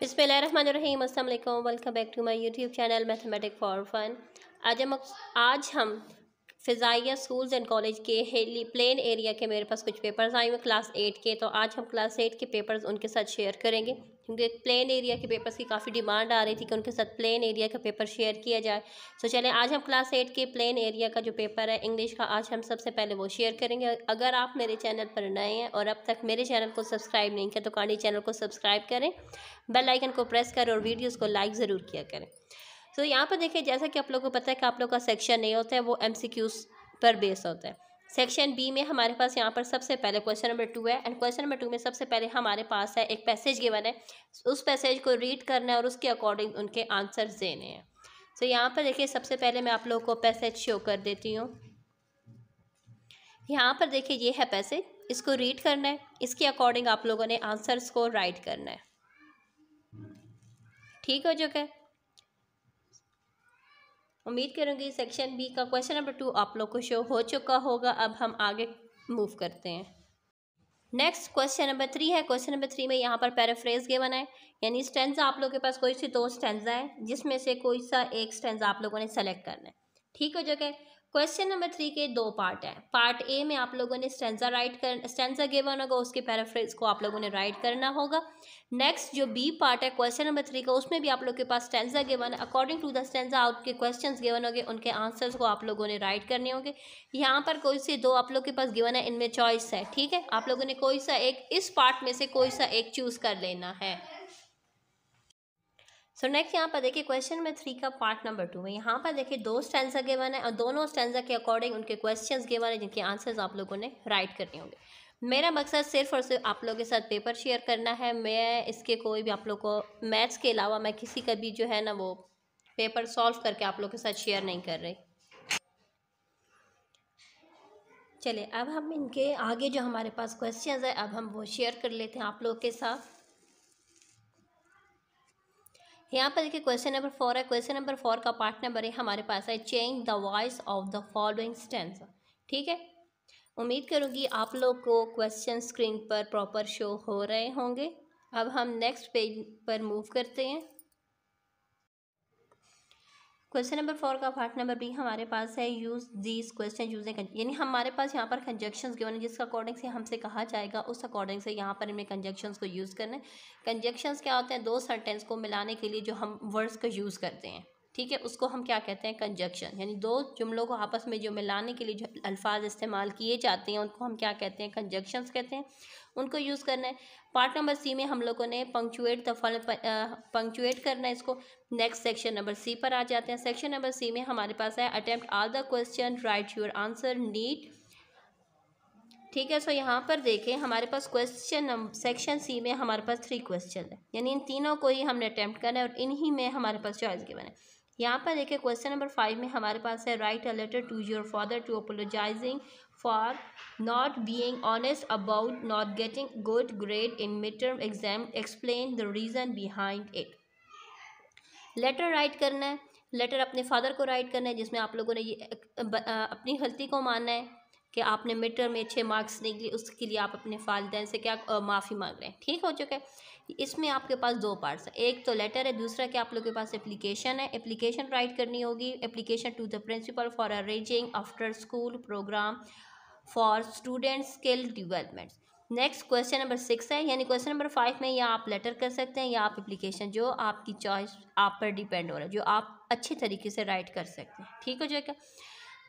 बिस्मिल्लाहिर्रहमानिर्रहीम, अस्सलाम वालेकुम। Welcome back to my YouTube channel mathematic for fun. आज हम फ़िज़ाइया स्कूल्स एंड कॉलेज के हेली प्लेन एरिया के मेरे पास कुछ पेपर्स आए हुए क्लास 8 के। तो आज हम क्लास 8 के पेपर्स उनके साथ शेयर करेंगे, क्योंकि प्लेन एरिया के पेपर्स की काफ़ी डिमांड आ रही थी कि उनके साथ प्लेन एरिया का पेपर शेयर किया जाए। तो चलें, आज हम क्लास 8 के प्लेन एरिया का जो पेपर है इंग्लिश का, आज हम सबसे पहले वो शेयर करेंगे। अगर आप मेरे चैनल पर नए हैं और अब तक मेरे चैनल को सब्सक्राइब नहीं किया तो काइंडली चैनल को सब्सक्राइब करें, बेल आइकन को प्रेस करें और वीडियोस को लाइक ज़रूर किया करें। तो यहाँ पर देखिए, जैसा कि आप लोगों को पता है कि आप लोग का सेक्शन ए होता है वो MCQs पर बेस होता है। सेक्शन बी में हमारे पास यहाँ पर सबसे पहले क्वेश्चन नंबर 2 है, एंड क्वेश्चन नंबर 2 में सबसे पहले हमारे पास है एक पैसेज गिवन है, उस पैसेज को रीड करना है और उसके अकॉर्डिंग उनके आंसर्स देने हैं। तो यहाँ पर देखिए, सबसे पहले मैं आप लोगों को पैसेज शो कर देती हूँ। यहाँ पर देखिए, ये है पैसेज, इसको रीड करना है, इसके अकॉर्डिंग आप लोगों ने आंसर्स को राइट करना है। ठीक हो चुका है। उम्मीद करूँगी सेक्शन बी का क्वेश्चन नंबर 2 आप लोग को शो हो चुका होगा। अब हम आगे मूव करते हैं। नेक्स्ट क्वेश्चन नंबर 3 है। क्वेश्चन नंबर 3 में यहाँ पर पैराफ्रेज गिवन है, यानी स्टेंजा आप लोगों के पास कोई सी दो स्टेंजा है जिसमें से कोई सा एक स्टेंजा आप लोगों ने सेलेक्ट करना है। ठीक हो जाएगा। क्वेश्चन नंबर 3 के दो पार्ट है। पार्ट ए में आप लोगों ने स्टेंजा गिवन होगा, उसके पैराफ्रेज को आप लोगों ने राइट करना होगा। नेक्स्ट जो बी पार्ट है क्वेश्चन नंबर 3 का, उसमें भी आप लोग के पास स्टेंजा गिवन है। अकॉर्डिंग टू द स्टेंजा आपके क्वेश्चंस गिवन होंगे, उनके आंसर्स को आप लोगों ने राइट करने होंगे। यहाँ पर कोई से दो आप लोग के पास गिवन है, इनमें चॉइस है। ठीक है, आप लोगों ने कोई सा एक, इस पार्ट में से कोई सा एक चूज कर लेना है। सो नेक्स्ट यहाँ पर देखिए, क्वेश्चन नंबर 3 का पार्ट नंबर 2 में यहाँ पर देखिए दो स्टेंजा गिवन है और दोनों स्टेंजा के अकॉर्डिंग उनके क्वेश्चंस गिवन है, जिनके आंसर्स आप लोगों ने राइट करने होंगे। मेरा मकसद सिर्फ और सिर्फ आप लोगों के साथ पेपर शेयर करना है। मैं इसके कोई भी आप लोग को मैथ्स के अलावा मैं किसी का भी जो है ना वो पेपर सॉल्व करके आप लोग के साथ शेयर नहीं कर रही। चलिए, अब हम इनके आगे जो हमारे पास क्वेश्चंस है अब हम वो शेयर कर लेते हैं आप लोग के साथ। यहाँ पर देखिए, क्वेश्चन नंबर 4 है। क्वेश्चन नंबर 4 का पार्ट नंबर है हमारे पास है change the voice of the following stanza. ठीक है, उम्मीद करूँगी आप लोग को क्वेश्चन स्क्रीन पर प्रॉपर शो हो रहे होंगे। अब हम नेक्स्ट पेज पर मूव करते हैं। क्वेश्चन नंबर 4 का पार्ट नंबर बी हमारे पास है यूज़ दीज क्वेश्चन यूजिंग, यानी हमारे पास यहाँ पर कंजक्शंस गिवन है, जिसका अकॉर्डिंग से हमसे कहा जाएगा उस अकॉर्डिंग से यहाँ पर इनमें कंजक्शंस को यूज़ करना है। कंजक्शंस क्या होते हैं? दो सेंटेंस को मिलाने के लिए जो हम वर्ड्स का यूज़ करते हैं, ठीक है, उसको हम क्या कहते हैं? कंजक्शन। यानी दो जुमलों को आपस में जो मिलाने के लिए जो अल्फाज इस्तेमाल किए जाते हैं उनको हम क्या कहते हैं? कंजक्शंस कहते हैं। उनको यूज़ करना है। पार्ट नंबर सी में हम लोगों ने पंक्चुएट करना है इसको। नेक्स्ट सेक्शन नंबर सी पर आ जाते हैं। सेक्शन नंबर सी में हमारे पास है attempt all the question, write your answer neat. ठीक है, सो यहाँ पर देखें हमारे पास क्वेश्चन सेक्शन सी में हमारे पास 3 क्वेश्चन है, यानी इन तीनों को ही हमने अटेम्प्ट करना है और इन्हीं में हमारे पास चॉइस गिवन है। यहाँ पर देखिए, क्वेश्चन नंबर 5 में हमारे पास है write a letter to your father to apologizing for not being honest about not getting good grade in mid term exam, explain the reason behind it. Letter write करना है, लेटर अपने father को right करना है, जिसमें आप लोगों ने ये अपनी गलती को मानना है कि आपने मिड टर्म में अच्छे मार्क्स नहीं लिए, उसके लिए आप अपने वालिदैन से क्या माफ़ी मांग रहे हैं। ठीक हो चुका है। इसमें आपके पास दो पार्ट्स हैं, एक तो लेटर है, दूसरा कि आप लोगों के पास एप्लीकेशन है। एप्लीकेशन राइट करनी होगी। Application to the principal for arranging after school program for student skill development. Next question number 6 है, यानी क्वेश्चन नंबर 5 में या आप लेटर कर सकते हैं या आप एप्लीकेशन, जो आपकी चॉइस आप पर डिपेंड हो रहा है, जो आप अच्छे तरीके से राइट कर सकते हैं। ठीक हो जाएगा।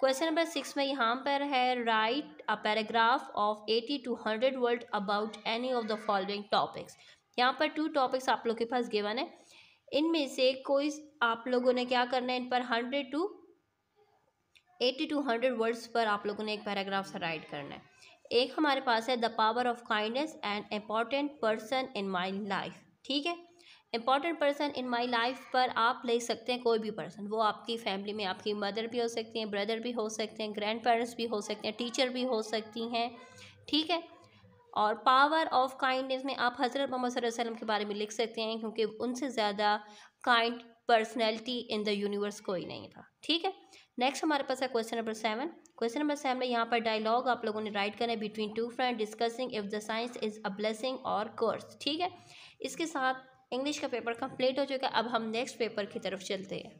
क्वेश्चन नंबर 6 में यहाँ पर है write a paragraph of 80 to 100 word about any of the following topics. यहाँ पर 2 टॉपिक्स आप लोग के पास गिवन है, इनमें से कोई आप लोगों ने क्या करना है, इन पर 80 to 100 वर्ड्स पर आप लोगों ने एक पैराग्राफ से राइट करना है। एक हमारे पास है the power of kindness and important person in my life. ठीक है, important person in my life पर आप ले सकते हैं कोई भी पर्सन, वो आपकी फैमिली में आपकी मदर भी हो सकती हैं, ब्रदर भी हो सकते हैं, ग्रैंड पेरेंट्स भी हो सकते हैं, टीचर भी हो सकती हैं। ठीक है, और पावर ऑफ काइंडनेस में आप हज़रत मोहम्मद सल्लल्लाहु अलैहि वसल्लम के बारे में लिख सकते हैं, क्योंकि उनसे ज़्यादा kind personality in the universe कोई नहीं था। ठीक है, नेक्स्ट हमारे पास है क्वेश्चन नंबर 7। क्वेश्चन नंबर 7 में यहाँ पर डायलॉग आप लोगों ने राइट करना है between two friend discussing if the science is a blessing और कर्स। ठीक है, इसके साथ इंग्लिश का पेपर कंप्लीट हो चुका है। अब हम नेक्स्ट पेपर की तरफ चलते हैं।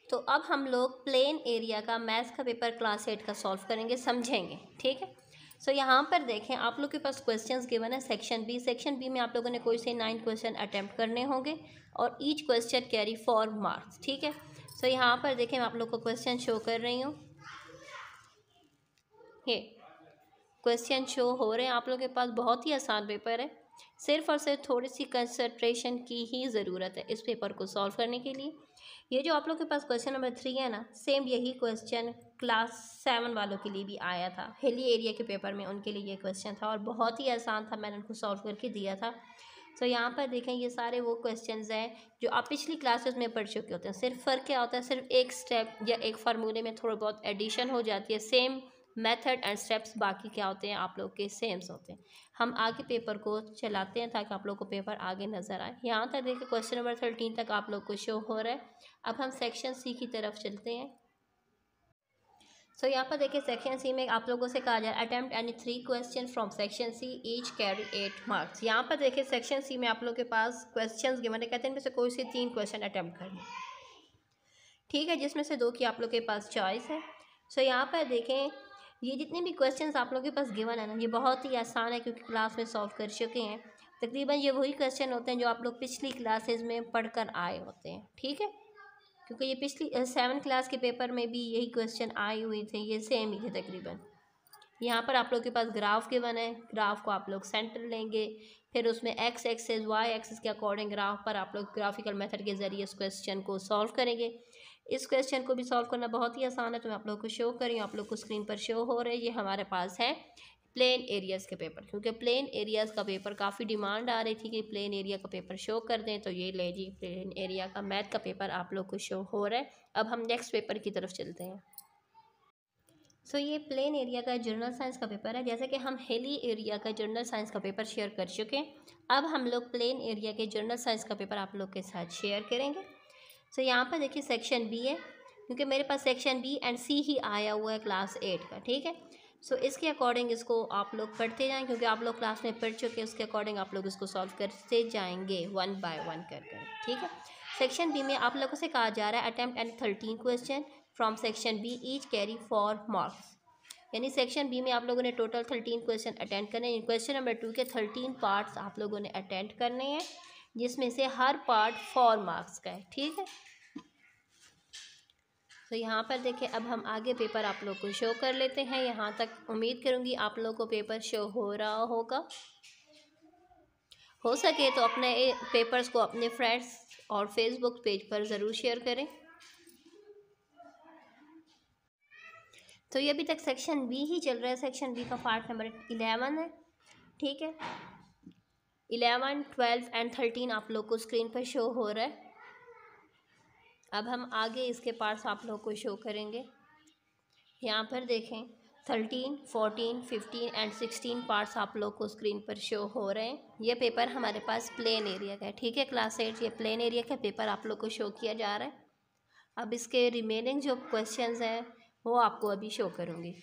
तो अब हम लोग प्लेन एरिया का मैथ्स का पेपर क्लास 8 का सॉल्व करेंगे, समझेंगे, ठीक है। सो यहाँ पर देखें, आप लोग के पास क्वेश्चंस गिवन है सेक्शन बी। सेक्शन बी में आप लोगों ने कोई से 9 क्वेश्चन अटैम्प्ट करने होंगे और ईच क्वेश्चन कैरी 4 मार्क्स, ठीक है। सो यहाँ पर देखें, मैं आप लोग को क्वेश्चन शो कर रही हूँ। ये क्वेश्चन शो हो रहे हैं आप लोग के पास। बहुत ही आसान पेपर है, सिर्फ और सिर्फ थोड़ी सी कंसंट्रेशन की ही ज़रूरत है इस पेपर को सॉल्व करने के लिए। ये जो आप लोग के पास क्वेश्चन नंबर 3 है ना, सेम यही क्वेश्चन क्लास 7 वालों के लिए भी आया था। हिली एरिया के पेपर में उनके लिए ये क्वेश्चन था और बहुत ही आसान था, मैंने उनको सॉल्व करके दिया था। तो यहाँ पर देखें, ये सारे वो क्वेश्चंस हैं जो आप पिछली क्लासेस में पढ़ चुके होते हैं। सिर्फ फ़र्क क्या होता है, सिर्फ एक स्टेप या एक फार्मूले में थोड़ा बहुत एडिशन हो जाती है। सेम मेथड एंड स्टेप्स बाकी क्या होते हैं आप लोग के सेम्स होते हैं। हम आगे पेपर को चलाते हैं ताकि आप लोग को पेपर आगे नज़र आए। यहाँ तक देखिए क्वेश्चन नंबर 13 तक आप लोग को शो हो रहा है। अब हम सेक्शन सी की तरफ चलते हैं। सो यहाँ पर देखिए सेक्शन सी में आप लोगों से कहा जाए attempt any 3 question from section C, each carry 8 marks. यहाँ पर देखिए सेक्शन सी में आप लोग के पास क्वेश्चन गिवन है, कहते हैं इनमें से कोई से 3 क्वेश्चन अटेम्प्ट करने, ठीक है, जिसमें से 2 की आप लोग के पास चॉइस है। सो यहाँ पर देखें, ये जितने भी क्वेश्चंस आप लोगों के पास गिवन है ना, ये बहुत ही आसान है क्योंकि क्लास में सॉल्व कर चुके हैं। तकरीबन ये वही क्वेश्चन होते हैं जो आप लोग पिछली क्लासेस में पढ़कर आए होते हैं, ठीक है, क्योंकि ये पिछली 7 क्लास के पेपर में भी यही क्वेश्चन आए हुए थे, ये सेम ही थे तकरीबन। यहाँ पर आप लोग के पास ग्राफ गिवन है, ग्राफ को आप लोग सेंटर लेंगे, फिर उसमें एक्स एक्सेस वाई एक्सेस के अकॉर्डिंग ग्राफ पर आप लोग ग्राफिकल मेथड के ज़रिए इस क्वेश्चन को सॉल्व करेंगे। इस क्वेश्चन को भी सॉल्व करना बहुत ही आसान है, तो मैं आप लोग को शो करी हूँ, आप लोग को स्क्रीन पर शो हो रहा है। ये हमारे पास है प्लेन एरियाज़ के पेपर, क्योंकि प्लेन एरियाज़ का पेपर काफ़ी डिमांड आ रही थी कि प्लेन एरिया का पेपर शो कर दें, तो ये ले जी प्लेन एरिया का मैथ का पेपर आप लोग को शो हो रहा है। अब हम नेक्स्ट पेपर की तरफ चलते हैं। सो ये प्लेन एरिया का जनरल साइंस का पेपर है। जैसे कि हम हिली एरिया का जनरल साइंस का पेपर शेयर कर चुके हैं, अब हम लोग प्लेन एरिया के जनरल साइंस का पेपर आप लोग के साथ शेयर करेंगे। सो यहाँ पर देखिए सेक्शन बी है, क्योंकि मेरे पास सेक्शन बी एंड सी ही आया हुआ है क्लास 8 का, ठीक है। सो इसके अकॉर्डिंग इसको आप लोग पढ़ते जाएं, क्योंकि आप लोग क्लास में पढ़ चुके हैं, उसके अकॉर्डिंग आप लोग इसको सॉल्व करते जाएंगे 1 बाय 1 कर, ठीक है। सेक्शन बी में आप लोगों से कहा जा रहा है attempt and 13 question from section B, each carry 4 marks. यानी सेक्शन बी में आप लोगों ने टोटल 13 क्वेश्चन अटेंड करने हैं। क्वेश्चन नंबर 2 के 13 पार्ट्स आप लोगों ने अटेंड करने हैं, जिसमें से हर पार्ट 4 मार्क्स का है, ठीक है। तो यहाँ पर देखिए, अब हम आगे पेपर आप लोग को शो कर लेते हैं। यहाँ तक उम्मीद करूँगी आप लोग को पेपर शो हो रहा होगा। हो सके तो अपने पेपर्स को अपने फ्रेंड्स और फेसबुक पेज पर ज़रूर शेयर करें। तो ये अभी तक सेक्शन बी ही चल रहा है। सेक्शन बी का पार्ट नंबर 11 है, ठीक है। 11, 12 एंड 13 आप लोग को स्क्रीन पर शो हो रहा है। अब हम आगे इसके पार्ट्स आप लोग को शो करेंगे। यहाँ पर देखें 13, 14, 15 एंड 16 पार्ट्स आप लोग को स्क्रीन पर शो हो रहे हैं। ये पेपर हमारे पास प्लेन एरिया का है, ठीक है, क्लास 8। ये प्लेन एरिया का पेपर आप लोग को शो किया जा रहा है। अब इसके रिमेनिंग जो क्वेश्चंस हैं वो आपको अभी शो करूँगी।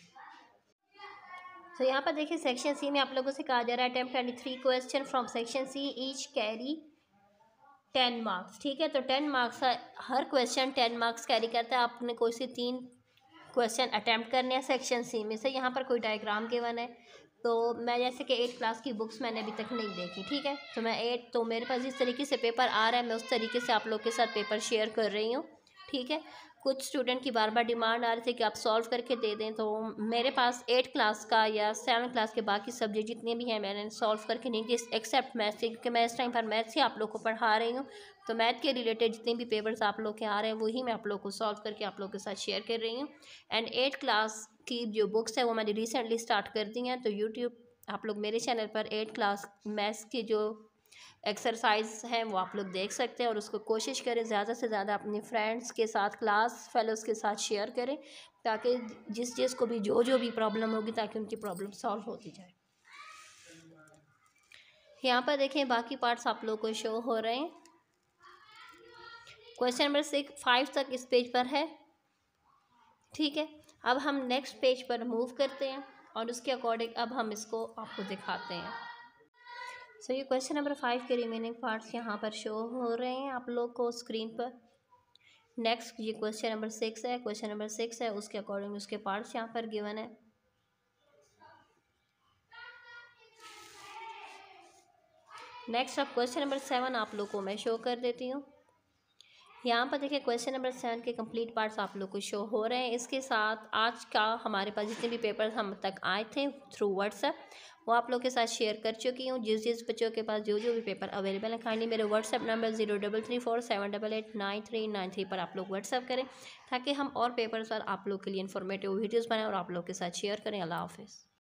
तो यहाँ पर देखिए सेक्शन सी में आप लोगों से कहा जा रहा है attempt any 3 question from section C, each carry 10 marks, ठीक है। तो 10 मार्क्स, हर क्वेश्चन 10 मार्क्स कैरी करता है। आपने कोई से 3 क्वेश्चन अटैम्प्ट करने हैं सेक्शन सी में से। यहाँ पर कोई डायग्राम गिवन है, तो मैं जैसे कि 8 क्लास की बुक्स मैंने अभी तक नहीं देखी, ठीक है। तो मैं 8, तो मेरे पास जिस तरीके से पेपर आ रहा है मैं उस तरीके से आप लोग के साथ पेपर शेयर कर रही हूँ, ठीक है। कुछ स्टूडेंट की बार बार डिमांड आ रही थी कि आप सॉल्व करके दे दें, तो मेरे पास 8 क्लास का या 7 क्लास के बाकी सब्जेक्ट जितने भी हैं मैंने सॉल्व करके नहीं दिए, एक्सेप्ट मैथ्स, क्योंकि मैं इस टाइम पर मैथ्स ही आप लोग को पढ़ा रही हूँ। तो मैथ के रिलेटेड जितने भी पेपर्स आप लोग के आ रहे हैं वही मैं आप लोग को सॉल्व करके आप लोग के साथ शेयर कर रही हूँ। एंड 8 क्लास की जो बुक्स है वो मैंने रिसेंटली स्टार्ट कर दी हैं, तो यूट्यूब आप लोग मेरे चैनल पर 8 क्लास मैथ्स की जो एक्सरसाइज हैं वो आप लोग देख सकते हैं, और उसको कोशिश करें ज़्यादा से ज़्यादा अपने फ्रेंड्स के साथ, क्लास फेलोज़ के साथ शेयर करें, ताकि जिस को भी जो भी प्रॉब्लम होगी ताकि उनकी प्रॉब्लम सॉल्व होती जाए। यहाँ पर देखें बाकी पार्ट्स आप लोग को शो हो रहे हैं। क्वेश्चन नंबर 5 तक इस पेज पर है, ठीक है। अब हम नेक्स्ट पेज पर मूव करते हैं और उसके अकॉर्डिंग अब हम इसको आपको दिखाते हैं। सो ये क्वेश्चन नंबर 5 के रिमेनिंग पार्ट्स यहाँ पर शो हो रहे हैं आप लोग को स्क्रीन पर। नेक्स्ट ये क्वेश्चन नंबर 6 है। क्वेश्चन नंबर 6 है, उसके अकॉर्डिंग उसके पार्ट्स यहाँ पर गिवन है। नेक्स्ट अब क्वेश्चन नंबर 7 आप लोग को मैं शो कर देती हूँ। यहाँ पर देखिए क्वेश्चन नंबर 7 के कंप्लीट पार्ट्स आप लोग को शो हो रहे हैं। इसके साथ आज का हमारे पास जितने भी पेपर्स हम तक आए थे थ्रू व्हाट्सएप वो आप लोग के साथ शेयर कर चुकी हूँ। जिस बच्चों के पास जो भी पेपर अवेलेबल है काइंडली मेरे व्हाट्सएप नंबर 0334788993 पर आप लोग व्हाट्सएप करें ताकि हम और पेपर्स पर आप लोग के लिए इन्फॉर्मेटिव वीडियोज़ बनाएं और आप लोग के साथ शेयर करें। अल्लाह हाफिज़।